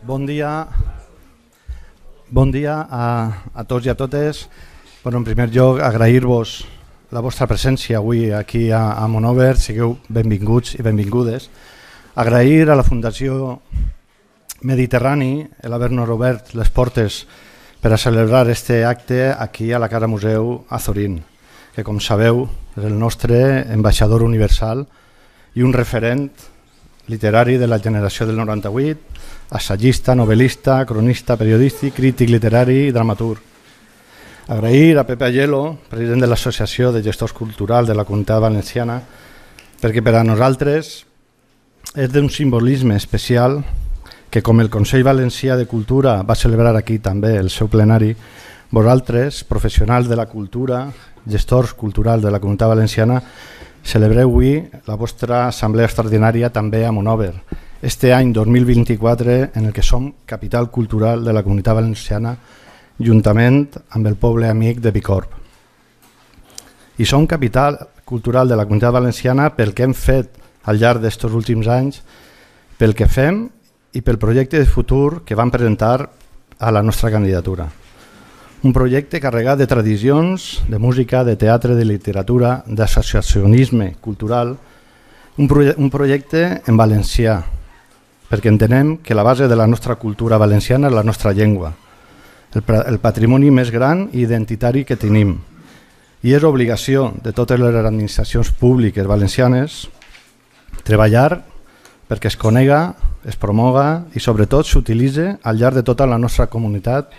Bon dia a tots i a totes. En primer lloc, agrair-vos la vostra presència avui aquí a Monover. Sigueu benvinguts i benvingudes. Agrair a la Fundació Mediterrani l'haver-nos obert les portes per a celebrar aquest acte aquí a la Casa Museu Azorín, que com sabeu és el nostre ambaixador universal i un referent literari de la generació del 98, assagista, novel·lista, cronista, periodístic, crític literari i dramaturg. Agrair a Pepe Ayelo, president de l'Associació de Gestors Culturals de la Comunitat Valenciana, perquè per a nosaltres és d'un simbolisme especial que, com el Consell Valencià de Cultura va celebrar aquí també el seu plenari, vosaltres, professionals de la cultura, gestors culturals de la Comunitat Valenciana, celebreu avui la vostra assemblea extraordinària també a Monover, este any 2024 en el que som capital cultural de la Comunitat Valenciana juntament amb el poble amic de Bicorb. I som capital cultural de la Comunitat Valenciana pel que hem fet al llarg d'aquests últims anys, pel que fem i pel projecte de futur que vam presentar a la nostra candidatura. Un projecte carregat de tradicions, de música, de teatre, de literatura, d'associacionisme cultural, un projecte en valencià, perquè entenem que la base de la nostra cultura valenciana és la nostra llengua, el patrimoni més gran i identitari que tenim. I és obligació de totes les administracions públiques valencianes treballar perquè es conega, es promoga i sobretot s'utilitzi al llarg de tota la nostra comunitat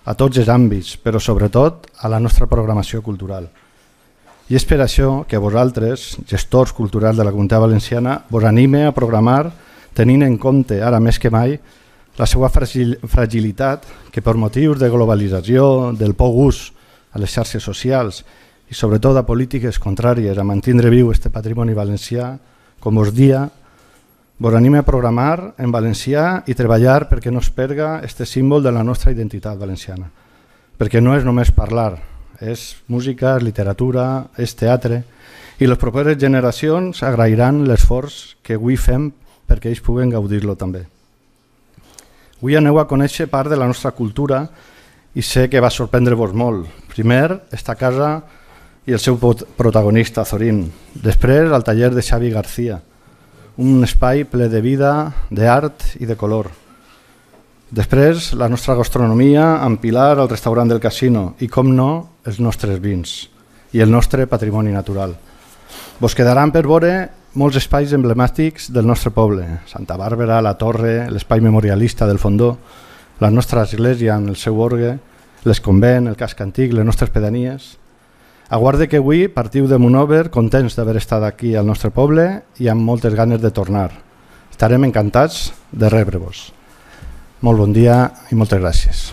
a tots els àmbits, però sobretot a la nostra programació cultural. I és per això que vosaltres, gestors culturals de la Comunitat Valenciana, vos anime a programar tenint en compte, ara més que mai, la seva fragilitat que per motius de globalització, del poc ús a les xarxes socials i sobretot a polítiques contràries a mantenir viu este patrimoni valencià, com us dia, vos anime a programar en valencià i treballar perquè no es perga este símbol de la nostra identitat valenciana. Perquè no és només parlar, és música, és literatura, és teatre, i les properes generacions agrairan l'esforç que avui fem perquè ells puguen gaudir-lo també. Avui aneu a conèixer part de la nostra cultura i sé que va sorprendre-vos molt. Primer, esta casa i el seu protagonista, Azorín. Després, el taller de Xavi García, un espai ple de vida, d'art i de color. Després, la nostra gastronomia amb Pilar al restaurant del Casino i, com no, els nostres vins i el nostre patrimoni natural. Vos quedaran per veure molts espais emblemàtics del nostre poble, Santa Bàrbara, la Torre, l'espai memorialista del Fondó, la nostra església amb el seu orgue, l'esconvent, el casc antic, les nostres pedanies. Aguarde que avui partiu de Monover contents d'haver estat aquí al nostre poble i amb moltes ganes de tornar. Estarem encantats de rebre-vos. Molt bon dia i moltes gràcies.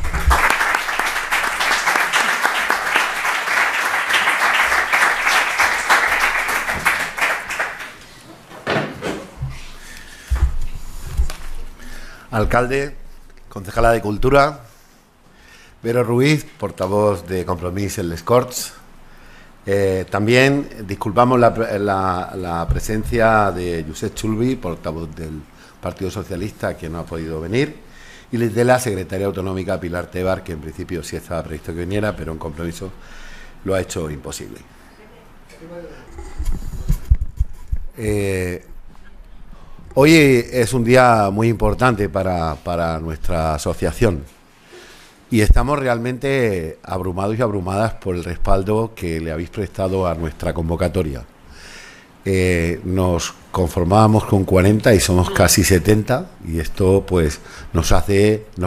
Alcalde, concejala de Cultura, Vero Ruiz, portavoz de Compromís en les Corts. También disculpamos la presencia de Josep Chulvi, portavoz del Partido Socialista, que no ha podido venir, y de la secretaria autonómica Pilar Tebar, que en principio sí estaba previsto que viniera, pero en compromiso lo ha hecho imposible. Hoy es un día muy importante para nuestra asociación y estamos realmente abrumados y abrumadas por el respaldo que le habéis prestado a nuestra convocatoria. Nos conformábamos con 40 y somos casi 70 y esto pues nos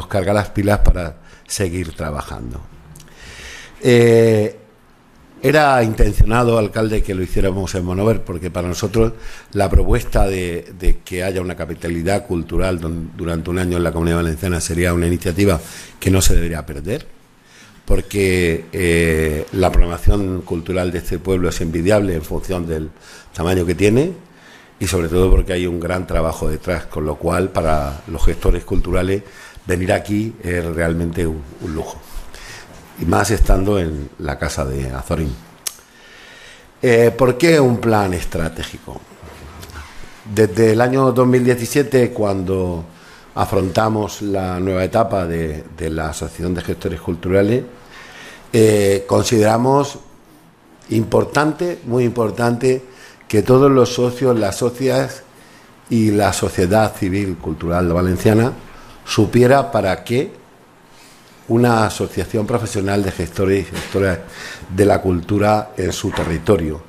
carga las pilas para seguir trabajando. Era intencionado, alcalde, que lo hiciéramos en Monover, porque para nosotros la propuesta de que haya una capitalidad cultural durante un año en la Comunidad Valenciana sería una iniciativa que no se debería perder, porque la programación cultural de este pueblo es envidiable en función del tamaño que tiene y sobre todo porque hay un gran trabajo detrás, con lo cual para los gestores culturales venir aquí es realmente un lujo. Y más estando en la casa de Azorín. ¿Por qué un plan estratégico? Desde el año 2017, cuando afrontamos la nueva etapa de la Asociación de Gestores Culturales, consideramos importante, muy importante, que todos los socios, las socias y la sociedad civil cultural valenciana supiera para qué una asociación profesional de gestores y gestoras de la cultura en su territorio.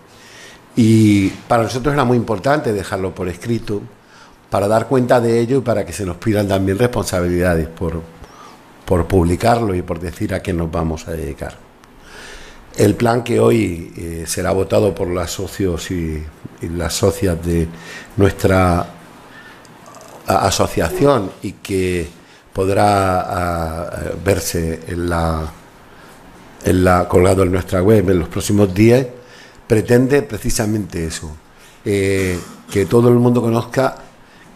Y para nosotros era muy importante dejarlo por escrito, para dar cuenta de ello y para que se nos pidan también responsabilidades por publicarlo y por decir a qué nos vamos a dedicar. El plan que hoy será votado por los socios y las socias de nuestra asociación y que podrá verse colgado en nuestra web en los próximos días, pretende precisamente eso, que todo el mundo conozca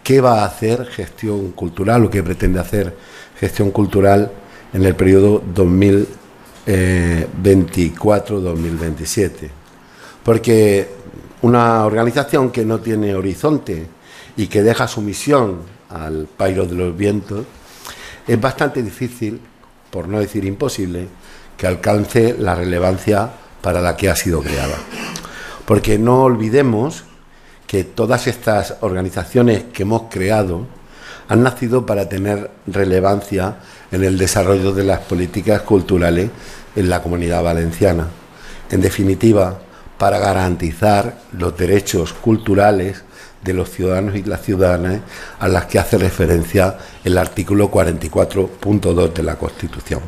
qué va a hacer gestión cultural o qué pretende hacer gestión cultural en el periodo 2024-2027. Porque una organización que no tiene horizonte y que deja su misión al pairo de los vientos, es bastante difícil, por no decir imposible, que alcance la relevancia para la que ha sido creada. Porque no olvidemos que todas estas organizaciones que hemos creado han nacido para tener relevancia en el desarrollo de las políticas culturales en la Comunidad Valenciana. En definitiva, para garantizar los derechos culturales de los ciudadanos y las ciudadanas a las que hace referencia el artículo 44.2 de la Constitución.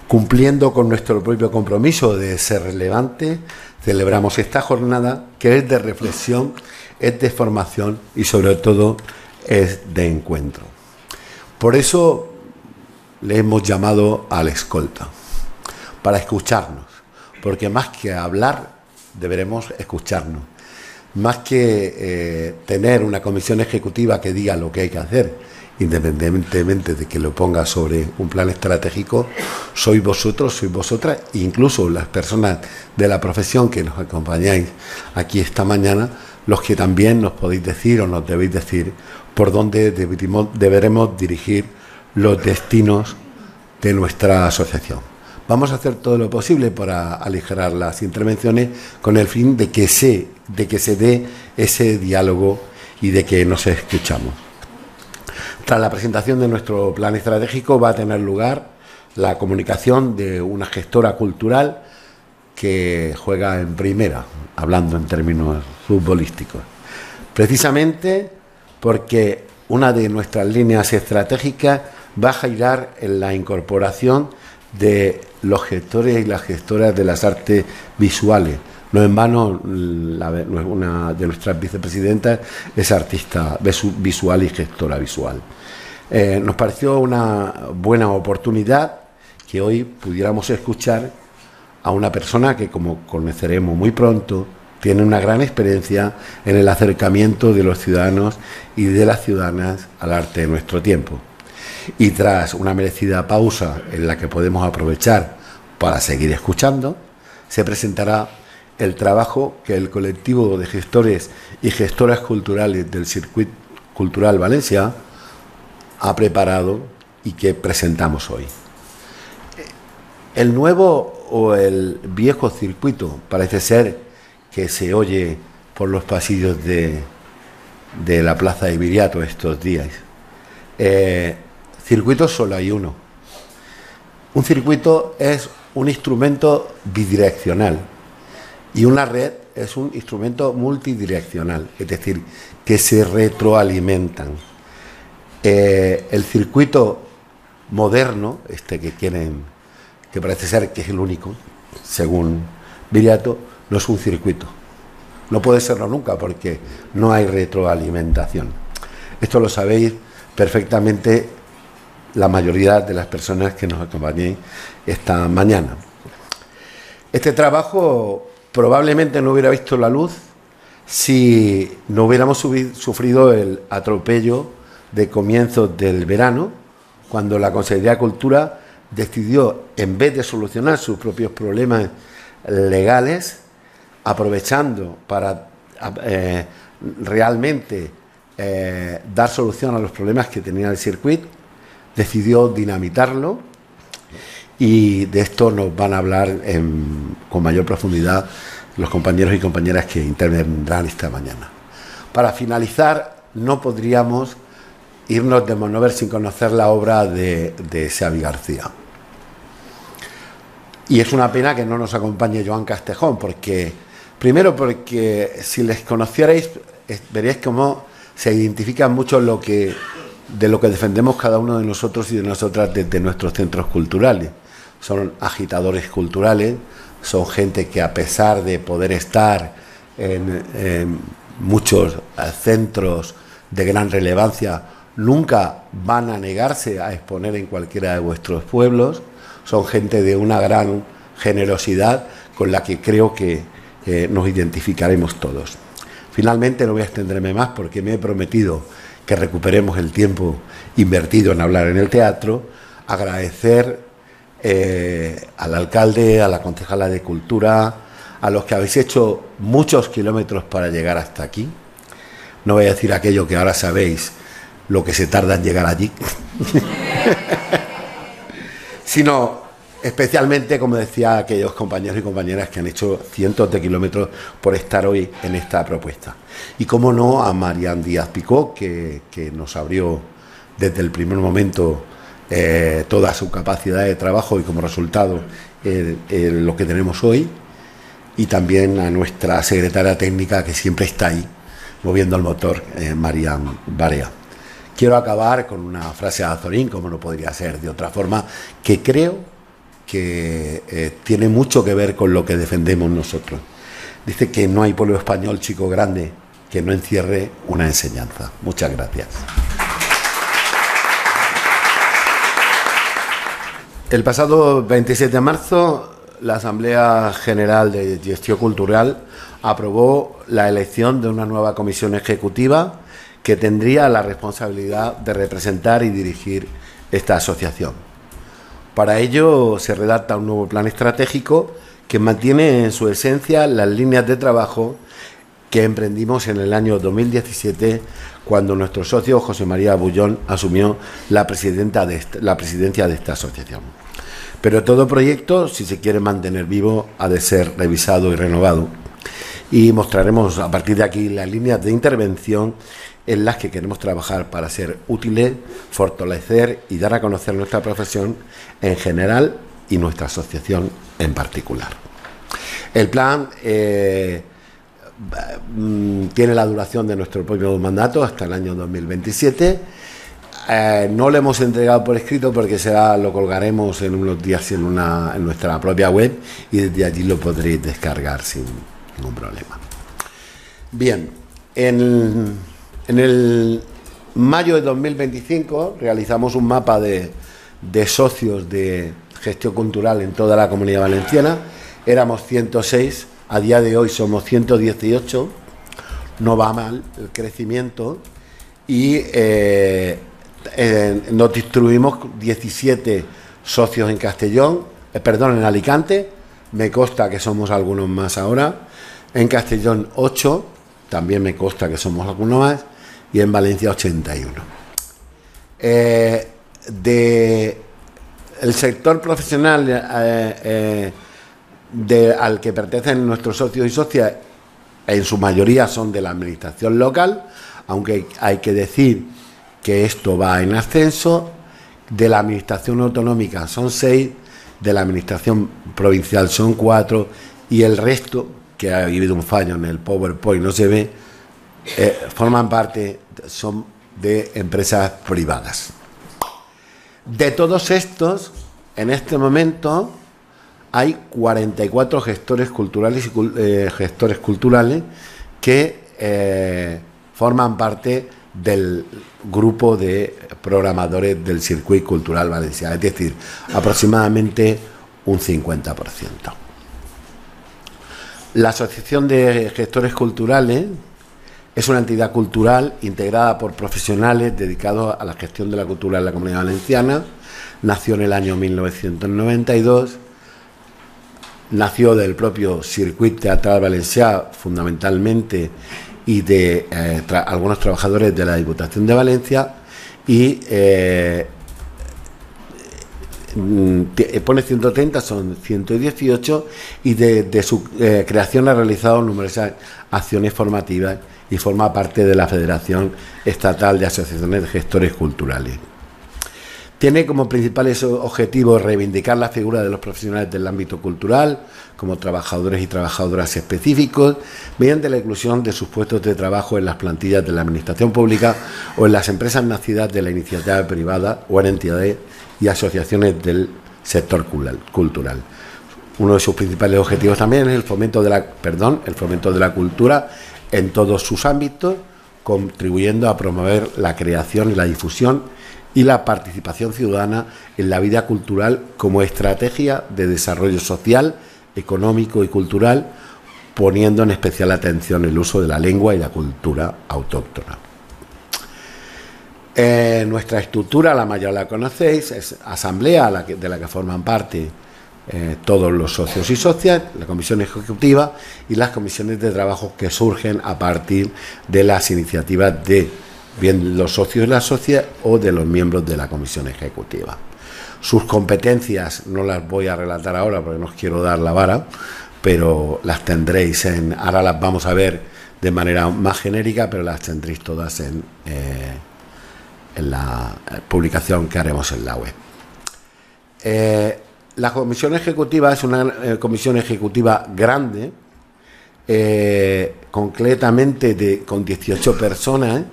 Cumpliendo con nuestro propio compromiso de ser relevante, celebramos esta jornada que es de reflexión, es de formación y sobre todo es de encuentro. Por eso le hemos llamado al escolta, para escucharnos, porque más que hablar deberemos escucharnos. Más que tener una comisión ejecutiva que diga lo que hay que hacer, independientemente de que lo ponga sobre un plan estratégico, sois vosotros, sois vosotras, e incluso las personas de la profesión que nos acompañáis aquí esta mañana, los que también nos podéis decir o nos debéis decir por dónde deberemos dirigir los destinos de nuestra asociación. Vamos a hacer todo lo posible para aligerar las intervenciones con el fin de que se dé ese diálogo y de que nos escuchamos. Tras la presentación de nuestro plan estratégico va a tener lugar la comunicación de una gestora cultural que juega en primera, hablando en términos futbolísticos. Precisamente porque una de nuestras líneas estratégicas va a girar en la incorporación de los gestores y las gestoras de las artes visuales. No en vano, una de nuestras vicepresidentas es artista visual y gestora visual. Nos pareció una buena oportunidad que hoy pudiéramos escuchar a una persona que, como conoceremos muy pronto, tiene una gran experiencia en el acercamiento de los ciudadanos y de las ciudadanas al arte de nuestro tiempo. Y tras una merecida pausa en la que podemos aprovechar para seguir escuchando, se presentará el trabajo que el colectivo de gestores y gestoras culturales del Circuit Cultural Valencia ha preparado y que presentamos hoy. El nuevo o el viejo circuito parece ser que se oye por los pasillos de la Plaza de Viriato estos días. Circuito solo hay uno. Un circuito es un instrumento bidireccional y una red es un instrumento multidireccional, es decir, que se retroalimentan. El circuito moderno, que parece ser que es el único, según Viriato, no es un circuito. No puede serlo nunca porque no hay retroalimentación. Esto lo sabéis perfectamente la mayoría de las personas que nos acompañen esta mañana. Este trabajo probablemente no hubiera visto la luz si no hubiéramos sufrido el atropello de comienzos del verano, cuando la Consejería de Cultura decidió, en vez de solucionar sus propios problemas legales, aprovechando para realmente dar solución a los problemas que tenía el circuito, decidió dinamitarlo, y de esto nos van a hablar con mayor profundidad los compañeros y compañeras que intervendrán esta mañana. Para finalizar, no podríamos irnos de Monover sin conocer la obra de Xavi García. Y es una pena que no nos acompañe Joan Castejón, primero porque si les conocierais veríais cómo se identifica mucho de lo que defendemos cada uno de nosotros y de nosotras desde nuestros centros culturales. Son agitadores culturales, son gente que, a pesar de poder estar en muchos centros de gran relevancia, nunca van a negarse a exponer en cualquiera de vuestros pueblos. Son gente de una gran generosidad con la que creo que nos identificaremos todos. Finalmente, no voy a extenderme más porque me he prometido que recuperemos el tiempo invertido en hablar en el teatro. Agradecer al alcalde, a la concejala de Cultura, a los que habéis hecho muchos kilómetros para llegar hasta aquí. No voy a decir aquello que ahora sabéis, lo que se tarda en llegar allí, sino especialmente, como decía, aquellos compañeros y compañeras que han hecho cientos de kilómetros por estar hoy en esta propuesta. Y cómo no, a Marian Díaz Picó, que nos abrió desde el primer momento toda su capacidad de trabajo y como resultado lo que tenemos hoy, y también a nuestra secretaria técnica, que siempre está ahí moviendo el motor, Marian Barea. Quiero acabar con una frase de Azorín, como no podría ser de otra forma, que creo que tiene mucho que ver con lo que defendemos nosotros. Dice que no hay pueblo español chico grande que no encierre una enseñanza. Muchas gracias. El pasado 27 de marzo, la Asamblea General de Gestión Cultural aprobó la elección de una nueva comisión ejecutiva que tendría la responsabilidad de representar y dirigir esta asociación. Para ello se redacta un nuevo plan estratégico que mantiene en su esencia las líneas de trabajo que emprendimos en el año 2017, cuando nuestro socio José María Bullón asumió la presidencia de esta asociación. Pero todo proyecto, si se quiere mantener vivo, ha de ser revisado y renovado. Y mostraremos a partir de aquí las líneas de intervención en las que queremos trabajar para ser útiles, fortalecer y dar a conocer nuestra profesión en general y nuestra asociación en particular. El plan tiene la duración de nuestro propio mandato hasta el año 2027. No lo hemos entregado por escrito porque lo colgaremos en unos días en nuestra propia web, y desde allí lo podréis descargar sin ningún problema. Bien, en el mayo de 2025 realizamos un mapa de socios de gestión cultural en toda la Comunidad Valenciana. Éramos 106, a día de hoy somos 118, no va mal el crecimiento, y nos distribuimos 17 socios en en Alicante, me consta que somos algunos más ahora, en Castellón 8, también me consta que somos algunos más, y en Valencia 81. El sector profesional al que pertenecen nuestros socios y socias, en su mayoría son de la administración local, aunque hay que decir que esto va en ascenso. De la administración autonómica son 6, de la administración provincial son 4, y el resto, que ha habido un fallo en el PowerPoint, no se ve, forman parte, son de empresas privadas. De todos estos, en este momento hay 44 gestores culturales que forman parte del grupo de programadores del circuito cultural valenciano, es decir, aproximadamente un 50%. La Asociación de Gestores Culturales es una entidad cultural integrada por profesionales dedicados a la gestión de la cultura en la Comunidad Valenciana. Nació en el año 1992, nació del propio circuito teatral valencià fundamentalmente, y de algunos trabajadores de la Diputación de Valencia, y pone 130, son 118, y de su creación ha realizado numerosas acciones formativas y forma parte de la Federación Estatal de Asociaciones de Gestores Culturales. Tiene como principales objetivos reivindicar la figura de los profesionales del ámbito cultural como trabajadores y trabajadoras específicos mediante la inclusión de sus puestos de trabajo en las plantillas de la administración pública o en las empresas nacidas de la iniciativa privada o en entidades y asociaciones del sector cultural. Uno de sus principales objetivos también es el fomento de la cultura en todos sus ámbitos, contribuyendo a promover la creación y la difusión y la participación ciudadana en la vida cultural como estrategia de desarrollo social, económico y cultural, poniendo en especial atención el uso de la lengua y la cultura autóctona. Nuestra estructura, la mayoría la conocéis, es asamblea de la que forman parte todos los socios y socias, la comisión ejecutiva y las comisiones de trabajo que surgen a partir de las iniciativas de bien los socios y las socias o de los miembros de la comisión ejecutiva. Sus competencias no las voy a relatar ahora porque no os quiero dar la vara, pero las tendréis ahora las vamos a ver de manera más genérica, pero las tendréis todas en la publicación que haremos en la web. La comisión ejecutiva es una comisión ejecutiva grande, concretamente con 18 personas,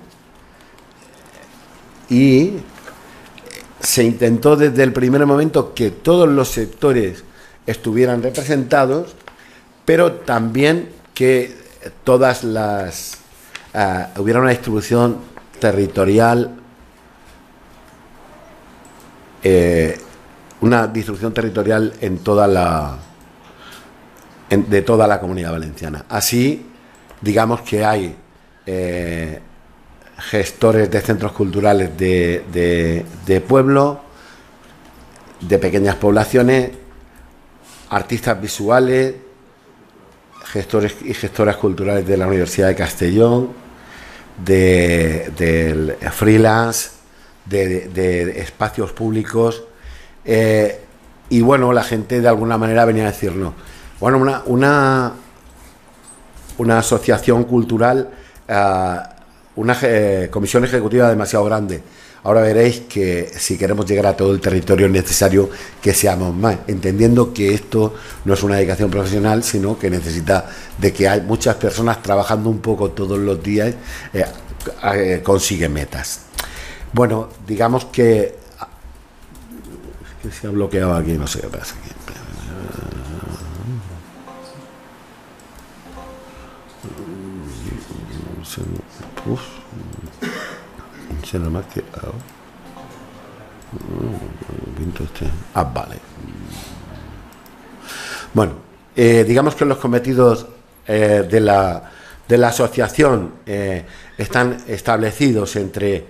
y se intentó desde el primer momento que todos los sectores estuvieran representados, pero también que todas las hubiera una distribución territorial, en toda de toda la Comunidad Valenciana. Así, digamos que hay gestores de centros culturales de pueblo, de pequeñas poblaciones, artistas visuales, gestores y gestoras culturales de la Universidad de Castellón, del freelance, de espacios públicos, y bueno, la gente de alguna manera venía a decirnos, bueno, una asociación cultural, una comisión ejecutiva demasiado grande. Ahora veréis que si queremos llegar a todo el territorio es necesario que seamos más, entendiendo que esto no es una dedicación profesional, sino que necesita de que hay muchas personas trabajando un poco todos los días, consiguen metas. Bueno, digamos que se ha bloqueado aquí, no sé qué pasa aquí. Vale. Bueno, digamos que los cometidos de la asociación están establecidos entre,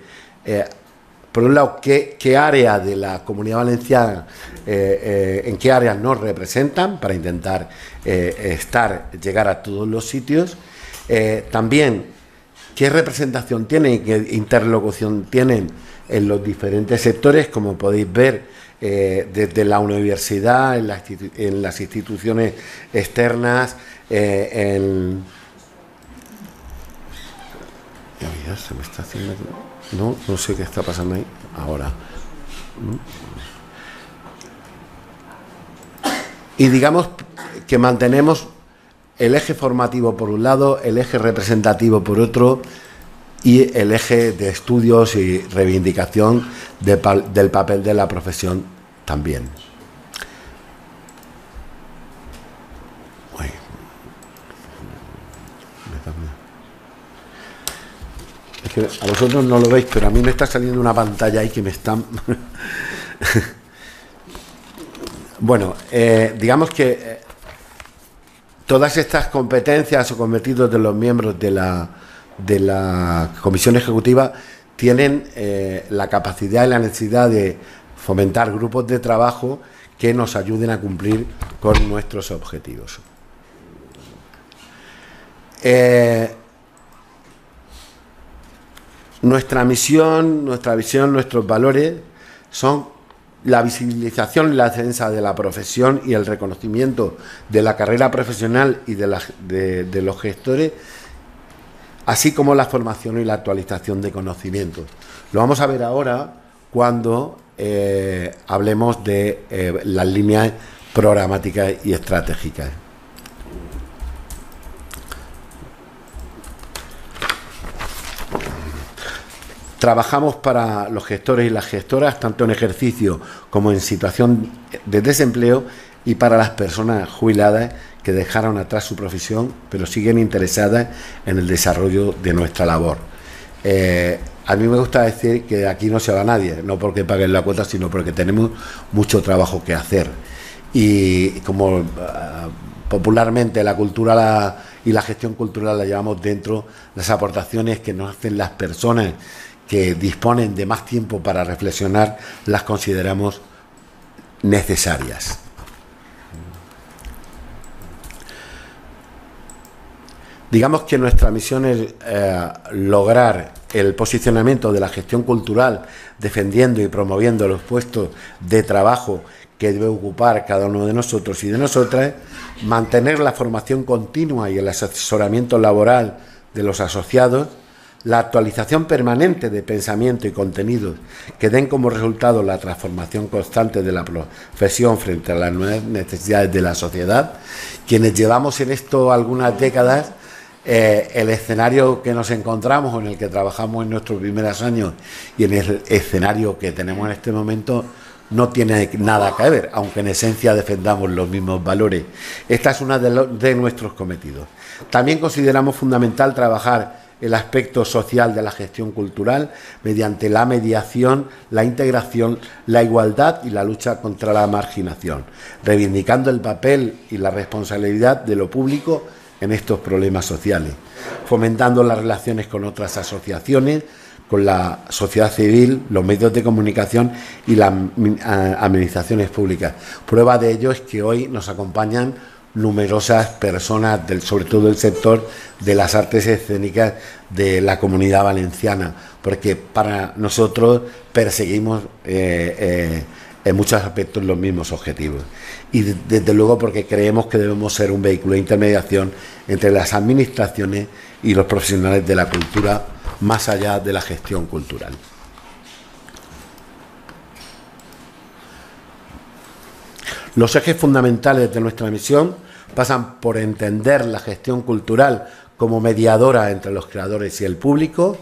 por un lado, qué área de la Comunidad Valenciana, en qué áreas nos representan para intentar llegar a todos los sitios, también qué representación tienen y qué interlocución tienen en los diferentes sectores, como podéis ver, desde la universidad, en las instituciones externas, se me está haciendo... No sé qué está pasando ahí ahora. Y digamos que mantenemos el eje formativo por un lado, el eje representativo por otro, y el eje de estudios y reivindicación del papel de la profesión también. Es que a vosotros no lo veis, pero a mí me está saliendo una pantalla ahí que me están... Bueno, digamos que todas estas competencias o cometidos de los miembros de la Comisión Ejecutiva tienen la capacidad y la necesidad de fomentar grupos de trabajo que nos ayuden a cumplir con nuestros objetivos. Nuestra misión, nuestra visión, nuestros valores son la visibilización y la defensa de la profesión y el reconocimiento de la carrera profesional y de los gestores, así como la formación y la actualización de conocimientos. Lo vamos a ver ahora cuando hablemos de las líneas programáticas y estratégicas. Trabajamos para los gestores y las gestoras, tanto en ejercicio como en situación de desempleo, y para las personas jubiladas que dejaron atrás su profesión, pero siguen interesadas en el desarrollo de nuestra labor. A mí me gusta decir que aquí no se va nadie, no porque paguen la cuota, sino porque tenemos mucho trabajo que hacer. Y como popularmente la cultura y la gestión cultural la llevamos dentro, las aportaciones que nos hacen las personas que disponen de más tiempo para reflexionar, las consideramos necesarias. Digamos que nuestra misión es lograr el posicionamiento de la gestión cultural, defendiendo y promoviendo los puestos de trabajo que debe ocupar cada uno de nosotros y de nosotras, mantener la formación continua y el asesoramiento laboral de los asociados, la actualización permanente de pensamiento y contenidos que den como resultado la transformación constante de la profesión frente a las nuevas necesidades de la sociedad. Quienes llevamos en esto algunas décadas, el escenario que nos encontramos, en el que trabajamos en nuestros primeros años y en el escenario que tenemos en este momento, no tiene nada que ver, aunque en esencia defendamos los mismos valores. Esta es una de nuestros cometidos. También consideramos fundamental trabajar el aspecto social de la gestión cultural mediante la mediación, la integración, la igualdad y la lucha contra la marginación, reivindicando el papel y la responsabilidad de lo público en estos problemas sociales, fomentando las relaciones con otras asociaciones, con la sociedad civil, los medios de comunicación y las administraciones públicas. Prueba de ello es que hoy nos acompañan numerosas personas, sobre todo del sector de las artes escénicas de la Comunidad Valenciana, porque para nosotros perseguimos en muchos aspectos los mismos objetivos. Y desde luego porque creemos que debemos ser un vehículo de intermediación entre las administraciones y los profesionales de la cultura, más allá de la gestión cultural. Los ejes fundamentales de nuestra misión pasan por entender la gestión cultural como mediadora entre los creadores y el público,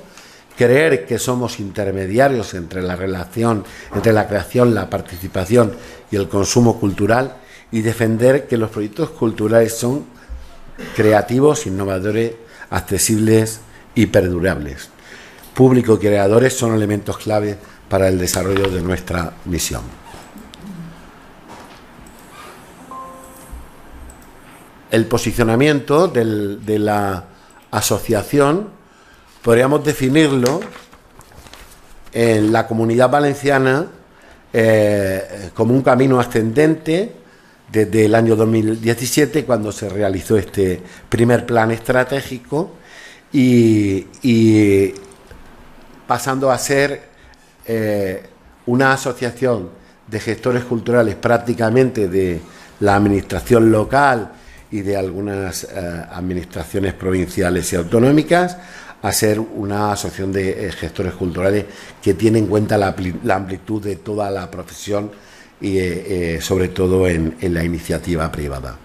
creer que somos intermediarios entre la relación, entre la creación, la participación y el consumo cultural, y defender que los proyectos culturales son creativos, innovadores, accesibles y perdurables. Público y creadores son elementos clave para el desarrollo de nuestra misión. El posicionamiento de la asociación podríamos definirlo en la Comunidad Valenciana como un camino ascendente desde el año 2017, cuando se realizó este primer plan estratégico, y pasando a ser una asociación de gestores culturales prácticamente de la administración local y de algunas administraciones provinciales y autonómicas, a ser una asociación de gestores culturales que tiene en cuenta la amplitud de toda la profesión y sobre todo en la iniciativa privada.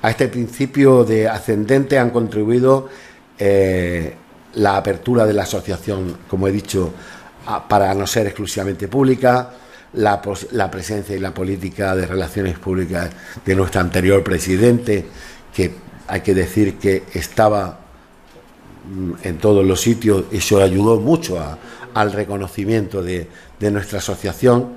A este principio de ascendente han contribuido la apertura de la asociación, como he dicho, para no ser exclusivamente pública, la presencia y la política de relaciones públicas de nuestro anterior presidente, que hay que decir que estaba en todos los sitios, y eso ayudó mucho al reconocimiento de nuestra asociación,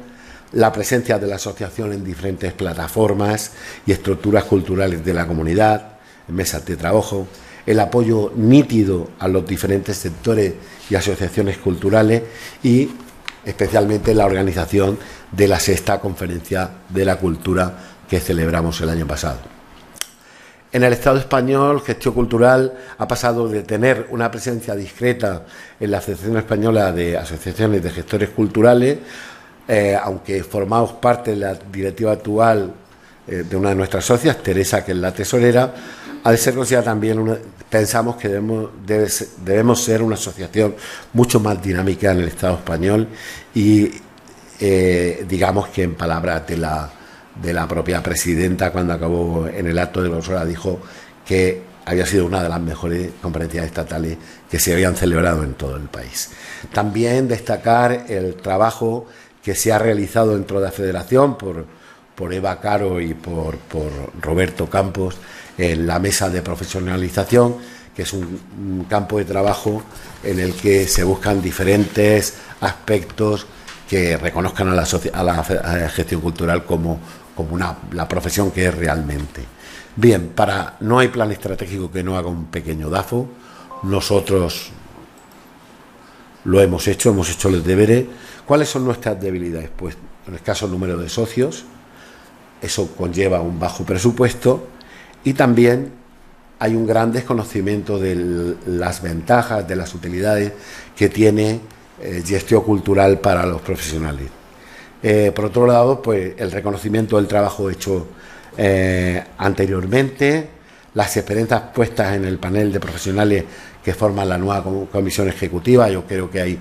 la presencia de la asociación en diferentes plataformas y estructuras culturales de la comunidad, en mesas de trabajo, el apoyo nítido a los diferentes sectores y asociaciones culturales, y especialmente la organización de la 6ª Conferencia de la Cultura que celebramos el año pasado. En el Estado español, Gestión Cultural ha pasado de tener una presencia discreta en la Asociación Española de Asociaciones de Gestores Culturales, aunque formamos parte de la directiva actual de una de nuestras socias, Teresa, que es la tesorera, ha de ser considerada también, pensamos que debemos ser una asociación mucho más dinámica en el Estado español y digamos que en palabras de la propia presidenta, cuando acabó en el acto de clausura, dijo que había sido una de las mejores conferencias estatales que se habían celebrado en todo el país. También destacar el trabajo que se ha realizado dentro de la Federación por Eva Caro y por Roberto Campos en la mesa de profesionalización, que es un campo de trabajo en el que se buscan diferentes aspectos que reconozcan a la gestión cultural como la profesión que es realmente. Bien, no hay plan estratégico que no haga un pequeño DAFO. Nosotros lo hemos hecho los deberes. ¿Cuáles son nuestras debilidades? Pues en el escaso número de socios, eso conlleva un bajo presupuesto y también hay un gran desconocimiento de las ventajas, de las utilidades que tiene gestión cultural para los profesionales. Por otro lado, pues el reconocimiento del trabajo hecho anteriormente, las experiencias puestas en el panel de profesionales que forman la nueva comisión ejecutiva. Yo creo que hay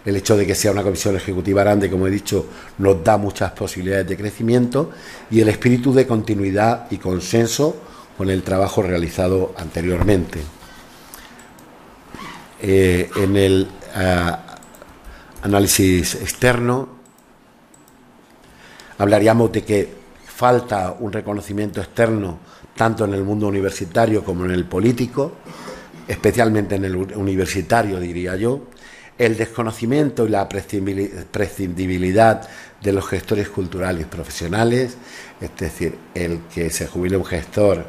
el hecho de que sea una comisión ejecutiva grande, como he dicho, nos da muchas posibilidades de crecimiento, y el espíritu de continuidad y consenso con el trabajo realizado anteriormente. En el análisis externo hablaríamos de que falta un reconocimiento externo tanto en el mundo universitario como en el político, especialmente en el universitario, diría yo. El desconocimiento y la prescindibilidad de los gestores culturales profesionales, es decir, el que se jubile un gestor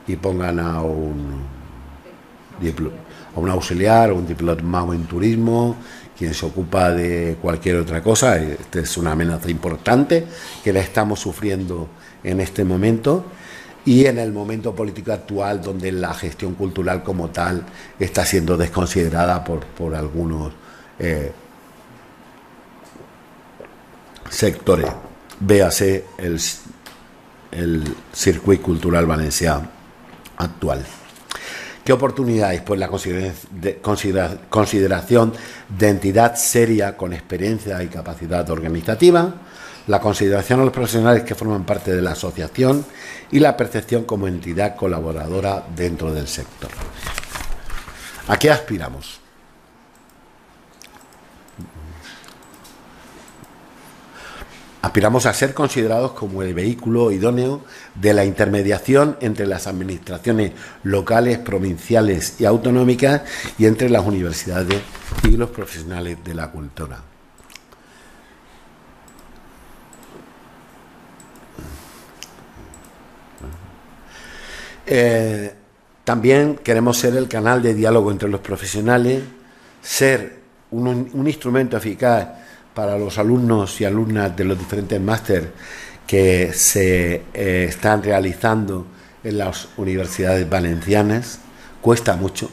y pongan a un auxiliar o un diplomado en turismo, quien se ocupa de cualquier otra cosa. Esta es una amenaza importante que la estamos sufriendo en este momento, y en el momento político actual, donde la gestión cultural como tal está siendo desconsiderada por algunos sectores. Véase el circuito cultural valenciano actual. ¿Qué oportunidades? Pues la consideración de entidad seria con experiencia y capacidad organizativa, la consideración a los profesionales que forman parte de la asociación y la percepción como entidad colaboradora dentro del sector. ¿A qué aspiramos? Aspiramos a ser considerados como el vehículo idóneo de la intermediación entre las administraciones locales, provinciales y autonómicas y entre las universidades y los profesionales de la cultura. También queremos ser el canal de diálogo entre los profesionales, ser un instrumento eficaz para los alumnos y alumnas de los diferentes másteres que se están realizando en las universidades valencianas. Cuesta mucho,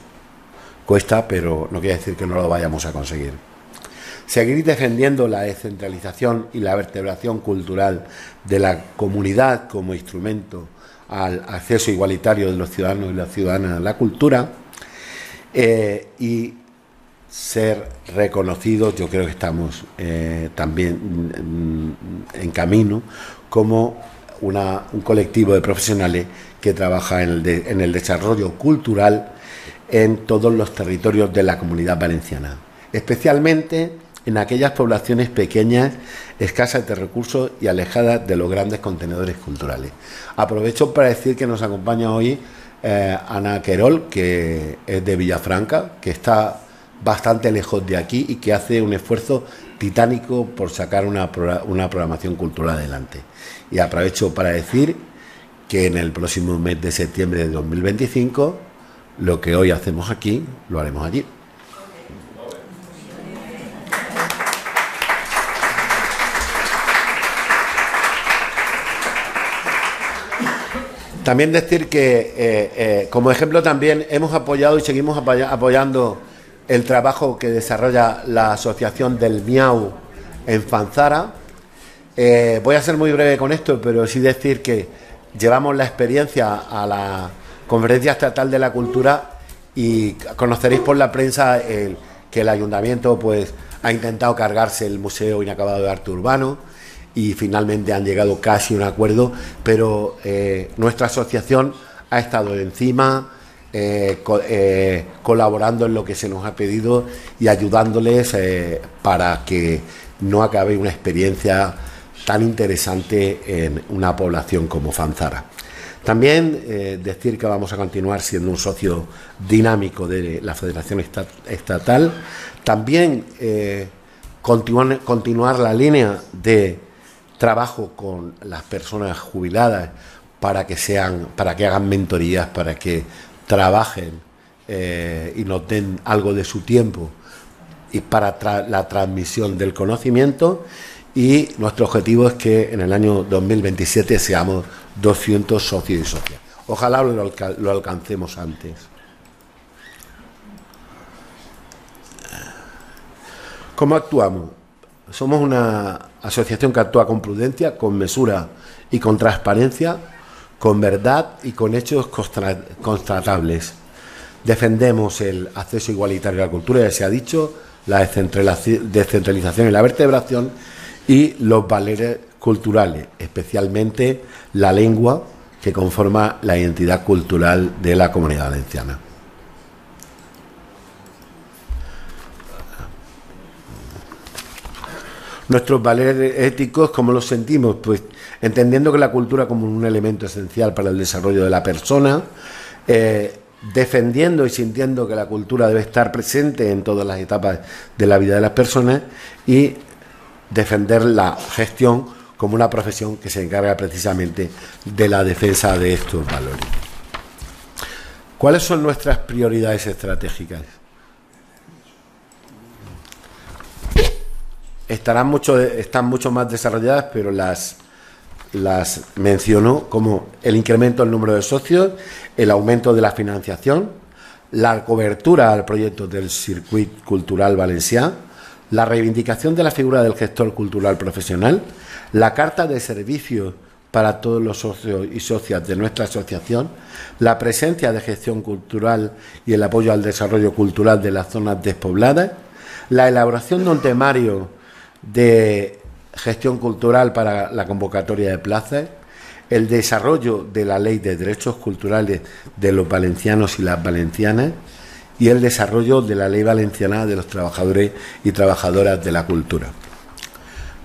pero no quiere decir que no lo vayamos a conseguir. Seguir defendiendo la descentralización y la vertebración cultural de la comunidad como instrumento al acceso igualitario de los ciudadanos y las ciudadanas a la cultura, y ser reconocidos, yo creo que estamos también en camino, como un colectivo de profesionales que trabaja en el desarrollo cultural en todos los territorios de la Comunidad Valenciana, especialmente en aquellas poblaciones pequeñas, escasas de recursos y alejadas de los grandes contenedores culturales. Aprovecho para decir que nos acompaña hoy Ana Querol, que es de Villafranca, que está bastante lejos de aquí y que hace un esfuerzo titánico por sacar una programación cultural adelante. Y aprovecho para decir que en el próximo mes de septiembre de 2025, lo que hoy hacemos aquí, lo haremos allí. También decir que, como ejemplo, también hemos apoyado y seguimos apoyando el trabajo que desarrolla la Asociación del Miau en Fanzara. Voy a ser muy breve con esto, pero sí decir que llevamos la experiencia a la Conferencia Estatal de la Cultura y conoceréis por la prensa que el Ayuntamiento pues ha intentado cargarse el Museo Inacabado de Arte Urbano y finalmente han llegado casi a un acuerdo, pero nuestra asociación ha estado encima, colaborando en lo que se nos ha pedido y ayudándoles para que no acabe una experiencia tan interesante en una población como Fanzara. También decir que vamos a continuar siendo un socio dinámico de la Federación Estatal. También continuar la línea de trabajo con las personas jubiladas para que hagan mentorías, para que trabajen y nos den algo de su tiempo y para la transmisión del conocimiento. Y nuestro objetivo es que en el año 2027 seamos 200 socios y socias. Ojalá lo alcancemos antes. ¿Cómo actuamos? Somos una asociación que actúa con prudencia, con mesura y con transparencia, con verdad y con hechos constatables. Defendemos el acceso igualitario a la cultura, ya se ha dicho, la descentralización y la vertebración y los valores culturales, especialmente la lengua que conforma la identidad cultural de la Comunidad Valenciana. Nuestros valores éticos, ¿cómo los sentimos? Pues entendiendo que la cultura como un elemento esencial para el desarrollo de la persona, defendiendo y sintiendo que la cultura debe estar presente en todas las etapas de la vida de las personas y defender la gestión como una profesión que se encarga precisamente de la defensa de estos valores. ¿Cuáles son nuestras prioridades estratégicas? Están mucho más desarrolladas, pero las menciono como el incremento del número de socios, el aumento de la financiación, la cobertura al proyecto del Circuit Cultural Valencià, la reivindicación de la figura del gestor cultural profesional, la carta de servicios para todos los socios y socias de nuestra asociación, la presencia de gestión cultural y el apoyo al desarrollo cultural de las zonas despobladas, la elaboración de un temario de gestión cultural para la convocatoria de plazas, el desarrollo de la Ley de Derechos Culturales de los valencianos y las valencianas y el desarrollo de la Ley Valenciana de los trabajadores y trabajadoras de la cultura.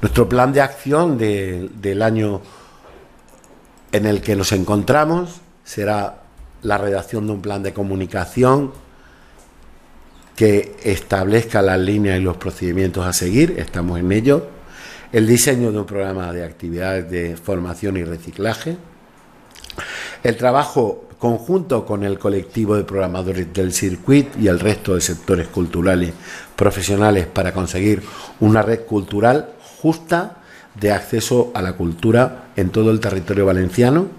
Nuestro plan de acción del año en el que nos encontramos será la redacción de un plan de comunicación que establezca las líneas y los procedimientos a seguir, estamos en ello, el diseño de un programa de actividades de formación y reciclaje, el trabajo conjunto con el colectivo de programadores del Circuit y el resto de sectores culturales profesionales para conseguir una red cultural justa de acceso a la cultura en todo el territorio valenciano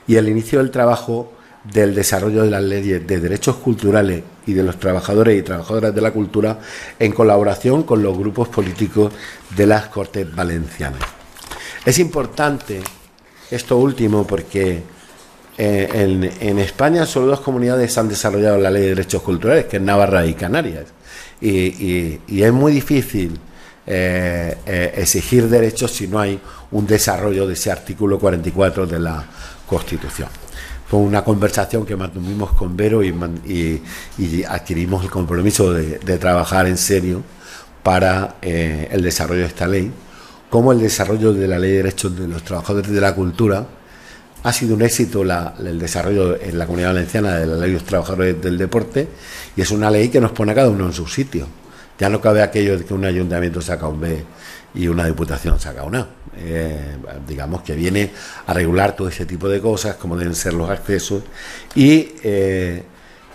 y el inicio del trabajo del desarrollo de las leyes de derechos culturales y de los trabajadores y trabajadoras de la cultura en colaboración con los grupos políticos de las Cortes Valencianas. Es importante esto último porque en España solo dos comunidades han desarrollado la ley de derechos culturales, que es Navarra y Canarias, y es muy difícil exigir derechos si no hay un desarrollo de ese artículo 44 de la Constitución. Fue una conversación que mantuvimos con Vero y adquirimos el compromiso de trabajar en serio para el desarrollo de esta ley, como el desarrollo de la Ley de Derechos de los Trabajadores de la Cultura. Ha sido un éxito el desarrollo en la Comunidad Valenciana de la Ley de los Trabajadores del Deporte y es una ley que nos pone a cada uno en su sitio. Ya no cabe aquello de que un ayuntamiento saca un B y una diputación saca una. Digamos que viene a regular todo ese tipo de cosas, como deben ser los accesos, y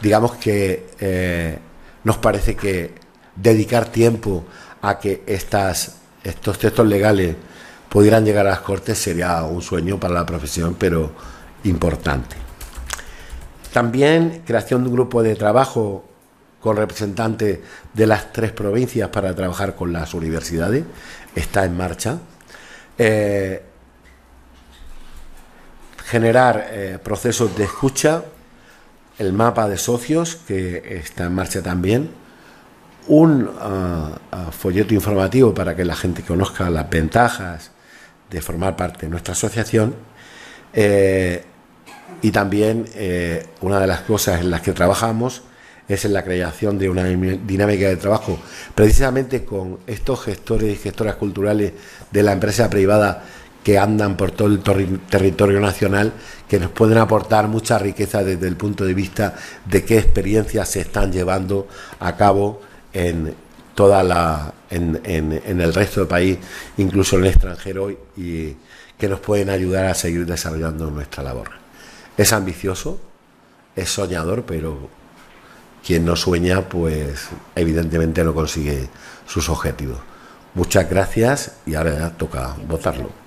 digamos que nos parece que dedicar tiempo a que estos textos legales pudieran llegar a las Cortes sería un sueño para la profesión, pero importante. También creación de un grupo de trabajo con representantes de las 3 provincias para trabajar con las universidades, está en marcha. Generar procesos de escucha, el mapa de socios, que está en marcha también, un folleto informativo para que la gente conozca las ventajas de formar parte de nuestra asociación, y también una de las cosas en las que trabajamos es en la creación de una dinámica de trabajo precisamente con estos gestores y gestoras culturales de la empresa privada que andan por todo el territorio nacional, que nos pueden aportar mucha riqueza desde el punto de vista de qué experiencias se están llevando a cabo en el resto del país, incluso en el extranjero, y que nos pueden ayudar a seguir desarrollando nuestra labor. Es ambicioso, es soñador, pero quien no sueña, pues evidentemente no consigue sus objetivos. Muchas gracias y ahora ya toca votarlo.